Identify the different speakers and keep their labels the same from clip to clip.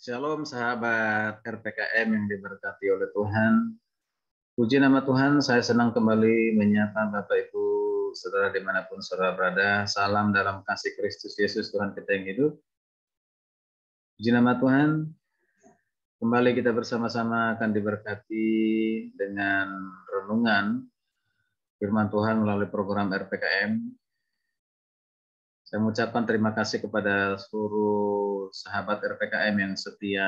Speaker 1: Shalom sahabat RPKM yang diberkati oleh Tuhan. Puji nama Tuhan, saya senang kembali menyapa Bapak Ibu, Saudara dimanapun Saudara berada. Salam dalam kasih Kristus Yesus Tuhan kita yang hidup. Puji nama Tuhan, kembali kita bersama-sama akan diberkati dengan renungan firman Tuhan melalui program RPKM. Saya mengucapkan terima kasih kepada seluruh sahabat RPKM yang setia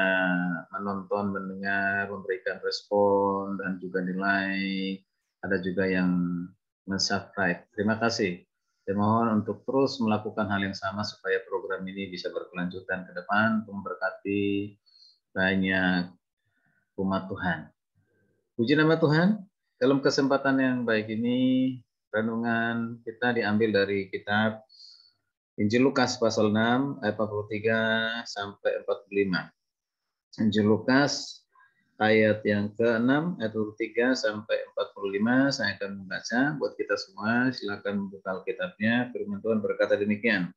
Speaker 1: menonton, mendengar, memberikan respon, dan juga nilai. Ada juga yang men-subscribe. Terima kasih. Saya mohon untuk terus melakukan hal yang sama supaya program ini bisa berkelanjutan ke depan untuk memberkati banyak umat Tuhan. Puji nama Tuhan. Dalam kesempatan yang baik ini, renungan kita diambil dari kitab Injil Lukas pasal 6 ayat 43 sampai 45. Injil Lukas ayat yang ke-6 ayat 23 sampai 45 saya akan membaca buat kita semua. Silakan buka Alkitabnya. Firman Tuhan berkata demikian.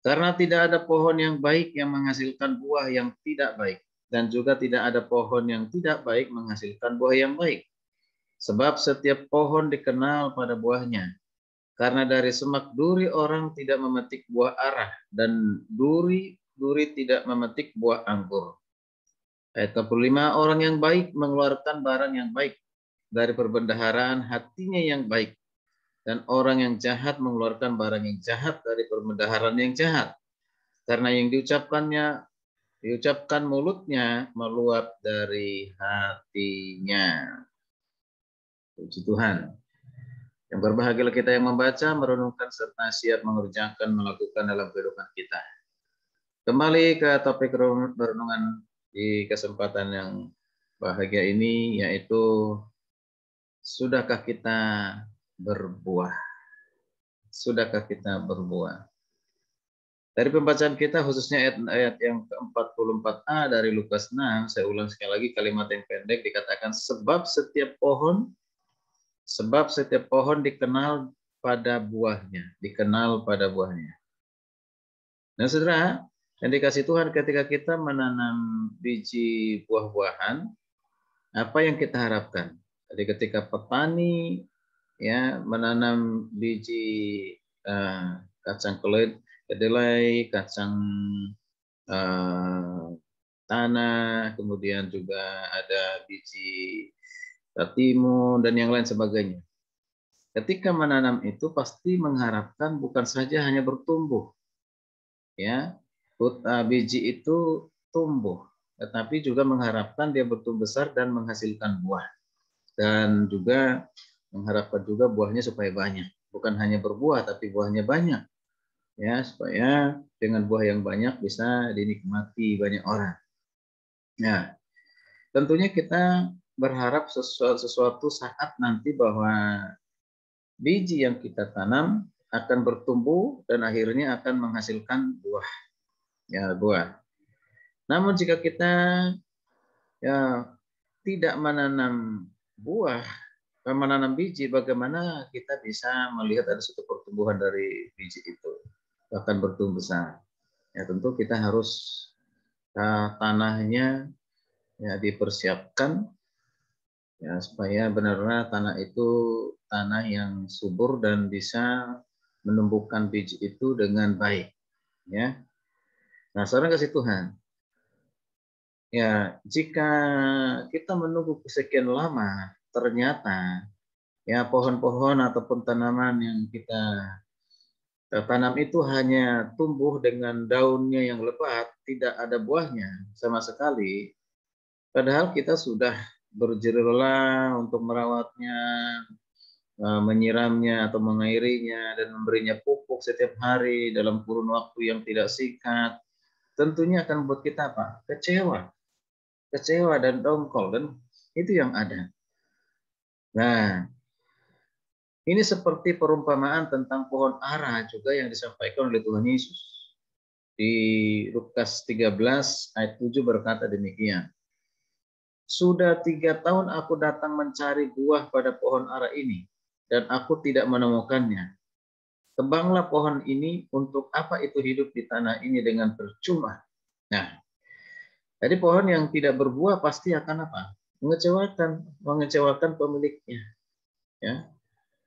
Speaker 1: Karena tidak ada pohon yang baik yang menghasilkan buah yang tidak baik, dan juga tidak ada pohon yang tidak baik menghasilkan buah yang baik. Sebab setiap pohon dikenal pada buahnya. Karena dari semak duri orang tidak memetik buah arah, dan duri tidak memetik buah anggur. Ayat 45, orang yang baik mengeluarkan barang yang baik dari perbendaharaan hatinya yang baik, dan orang yang jahat mengeluarkan barang yang jahat dari perbendaharaan yang jahat. Karena yang diucapkan mulutnya meluap dari hatinya. Puji Tuhan. Yang berbahagialah kita yang membaca, merenungkan, serta siap mengerjakan, melakukan dalam kehidupan kita. Kembali ke topik renungan di kesempatan yang bahagia ini, yaitu sudahkah kita berbuah? Sudahkah kita berbuah? Dari pembacaan kita, khususnya ayat yang ke-44a dari Lukas 6, saya ulang sekali lagi kalimat yang pendek, dikatakan, sebab setiap pohon dikenal pada buahnya, Nah, saudara, yang dikasih Tuhan ketika kita menanam biji buah-buahan, apa yang kita harapkan? Jadi ketika petani ya menanam biji kacang kedelai, kacang tanah, kemudian juga ada biji timun dan yang lain sebagainya. Ketika menanam itu pasti mengharapkan bukan saja hanya bertumbuh, ya, biji itu tumbuh, tetapi juga mengharapkan dia bertumbuh besar dan menghasilkan buah, dan juga mengharapkan juga buahnya supaya banyak, bukan hanya berbuah tapi buahnya banyak, ya, supaya dengan buah yang banyak bisa dinikmati banyak orang. Nah, tentunya kita berharap sesuatu saat nanti bahwa biji yang kita tanam akan bertumbuh dan akhirnya akan menghasilkan buah. Ya, buah. Namun jika kita ya tidak menanam buah, menanam biji, bagaimana kita bisa melihat ada suatu pertumbuhan dari biji itu akan bertumbuh besar? Ya tentu kita harus tanahnya ya dipersiapkan ya supaya benar-benar tanah itu tanah yang subur dan bisa menumbuhkan biji itu dengan baik, ya. Nah, sekarang kasih Tuhan, ya jika kita menunggu sekian lama, ternyata ya pohon-pohon ataupun tanaman yang kita tanam itu hanya tumbuh dengan daunnya yang lebat, tidak ada buahnya sama sekali. Padahal kita sudah berjerih lelah untuk merawatnya, menyiramnya atau mengairinya dan memberinya pupuk setiap hari dalam kurun waktu yang tidak singkat, tentunya akan membuat kita apa? Kecewa dan dongkol, dan itu yang ada. Nah, ini seperti perumpamaan tentang pohon ara juga yang disampaikan oleh Tuhan Yesus. Di Lukas 13 ayat 7 berkata demikian. Sudah 3 tahun aku datang mencari buah pada pohon ara ini, dan aku tidak menemukannya. Tebanglah pohon ini, untuk apa itu hidup di tanah ini dengan percuma. Nah, Jadi pohon yang tidak berbuah pasti akan apa? Mengecewakan pemiliknya. Ya,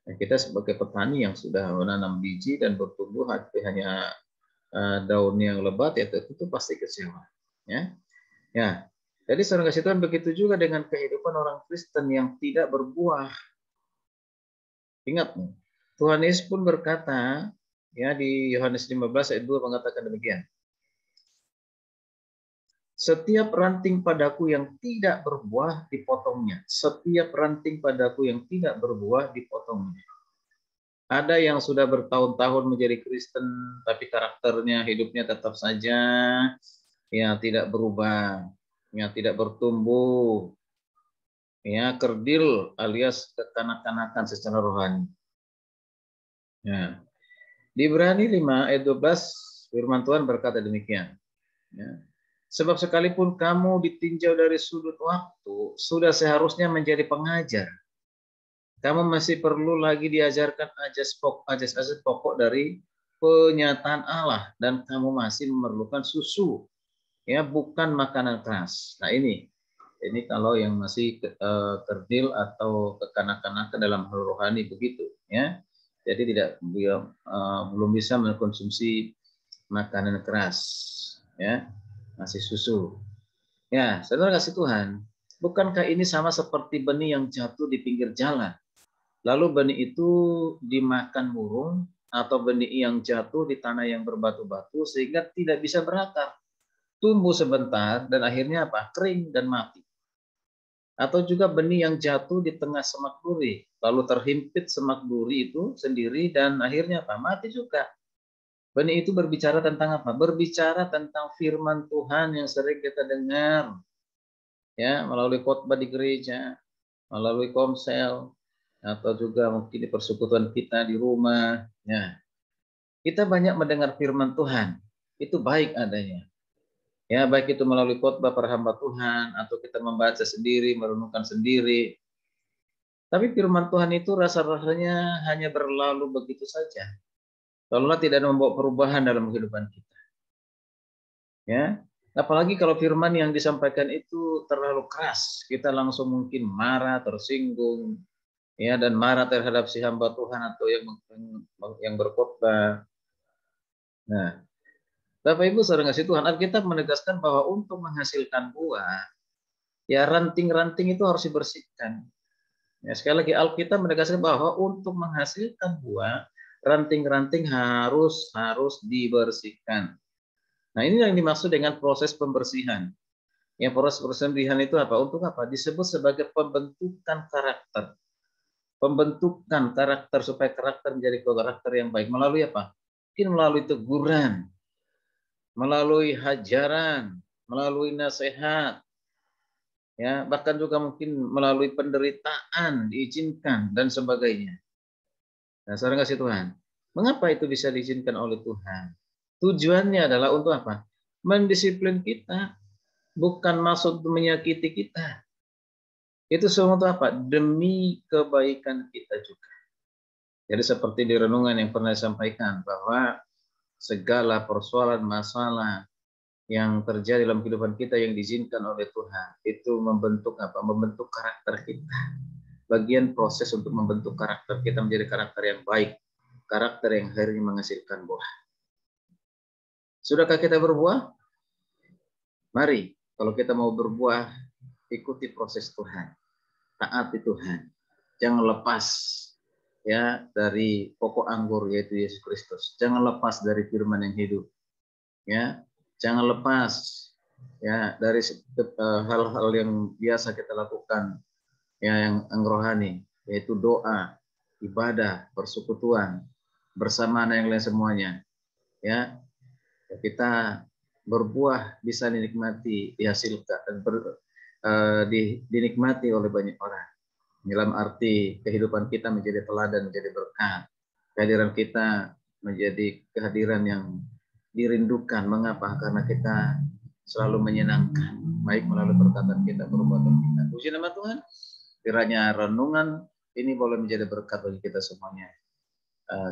Speaker 1: nah, kita sebagai petani yang sudah menanam biji dan bertumbuh tapi hanya daun yang lebat, ya itu pasti kecewa. Ya, ya. Jadi saudara kasih Tuhan, begitu juga dengan kehidupan orang Kristen yang tidak berbuah. Ingat, Tuhan Yesus pun berkata, ya di Yohanes 15 ayat 2 mengatakan demikian. Setiap ranting padaku yang tidak berbuah dipotongnya. Setiap ranting padaku yang tidak berbuah dipotongnya. Ada yang sudah bertahun-tahun menjadi Kristen, tapi karakternya, hidupnya tetap saja ya tidak berubah, ya tidak bertumbuh, ya kerdil alias kekanak-kanakan secara rohani. Ya. Di Ibrani 5 ayat 12 firman Tuhan berkata demikian. Ya. Sebab sekalipun kamu ditinjau dari sudut waktu, sudah seharusnya menjadi pengajar. Kamu masih perlu lagi diajarkan ajas pokok dari penyataan Allah, dan kamu masih memerlukan susu, ya bukan makanan keras. Nah ini kalau yang masih kerdil atau kekanak-kanakan dalam hal rohani begitu, ya. Jadi belum bisa mengkonsumsi makanan keras, ya, masih susu. Ya, saudara kasih Tuhan, bukankah ini sama seperti benih yang jatuh di pinggir jalan? Lalu benih itu dimakan burung, atau benih yang jatuh di tanah yang berbatu-batu sehingga tidak bisa berakar, tumbuh sebentar dan akhirnya apa? Kering dan mati. Atau juga benih yang jatuh di tengah semak duri, lalu terhimpit semak duri itu sendiri dan akhirnya apa? Mati juga. Benih itu berbicara tentang apa? Berbicara tentang firman Tuhan yang sering kita dengar, ya, melalui khotbah di gereja, melalui komsel, atau juga mungkin di persekutuan kita di rumah. Ya, kita banyak mendengar firman Tuhan. Itu baik adanya. Ya, baik itu melalui khotbah para hamba Tuhan, atau kita membaca sendiri, merenungkan sendiri. Tapi firman Tuhan itu rasa-rasanya hanya berlalu begitu saja. Kalau tidak membawa perubahan dalam kehidupan kita. Ya, apalagi kalau firman yang disampaikan itu terlalu keras, kita langsung mungkin marah, tersinggung, ya, dan marah terhadap si hamba Tuhan atau yang berkhotbah. Nah, Bapak Ibu saudara kasih Tuhan, Alkitab menegaskan bahwa untuk menghasilkan buah, ya ranting-ranting itu harus dibersihkan. Ya, sekali lagi Alkitab menegaskan bahwa untuk menghasilkan buah, ranting-ranting harus dibersihkan. Nah, ini yang dimaksud dengan proses pembersihan. Ya, proses pembersihan itu apa? Untuk apa? Disebut sebagai pembentukan karakter. Pembentukan karakter supaya karakter menjadi karakter yang baik. Melalui apa? Mungkin melalui teguran, melalui hajaran, melalui nasihat, ya, bahkan juga mungkin melalui penderitaan diizinkan dan sebagainya. Nah, saudara kasih Tuhan, mengapa itu bisa diizinkan oleh Tuhan? Tujuannya adalah untuk apa? Mendisiplin kita, bukan maksud menyakiti kita. Itu semua untuk apa? Demi kebaikan kita juga. Jadi seperti di renungan yang pernah disampaikan bahwa segala persoalan masalah yang terjadi dalam kehidupan kita yang diizinkan oleh Tuhan itu membentuk apa? Membentuk karakter kita. Bagian proses untuk membentuk karakter kita menjadi karakter yang baik, karakter yang akhirnya menghasilkan buah. Sudahkah kita berbuah? Mari, kalau kita mau berbuah, ikuti proses Tuhan, taati Tuhan, jangan lepas ya dari pokok anggur yaitu Yesus Kristus. Jangan lepas dari firman yang hidup. Ya, jangan lepas ya dari hal-hal yang biasa kita lakukan ya yang rohani, yaitu doa, ibadah, persekutuan bersama yang lain semuanya. Ya, kita berbuah bisa dinikmati, dihasilkan dan dinikmati oleh banyak orang. Dalam arti kehidupan kita menjadi teladan, menjadi berkat. Kehadiran kita menjadi kehadiran yang dirindukan. Mengapa? Karena kita selalu menyenangkan, baik melalui perkataan kita, perbuatan kita. Puji nama Tuhan. Kiranya renungan ini boleh menjadi berkat bagi kita semuanya.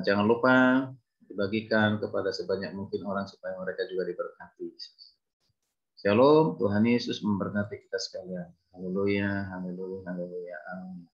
Speaker 1: Jangan lupa dibagikan kepada sebanyak mungkin orang supaya mereka juga diberkati. Shalom, Tuhan Yesus memberkati kita sekalian. Haleluya, haleluya, haleluya. Amin.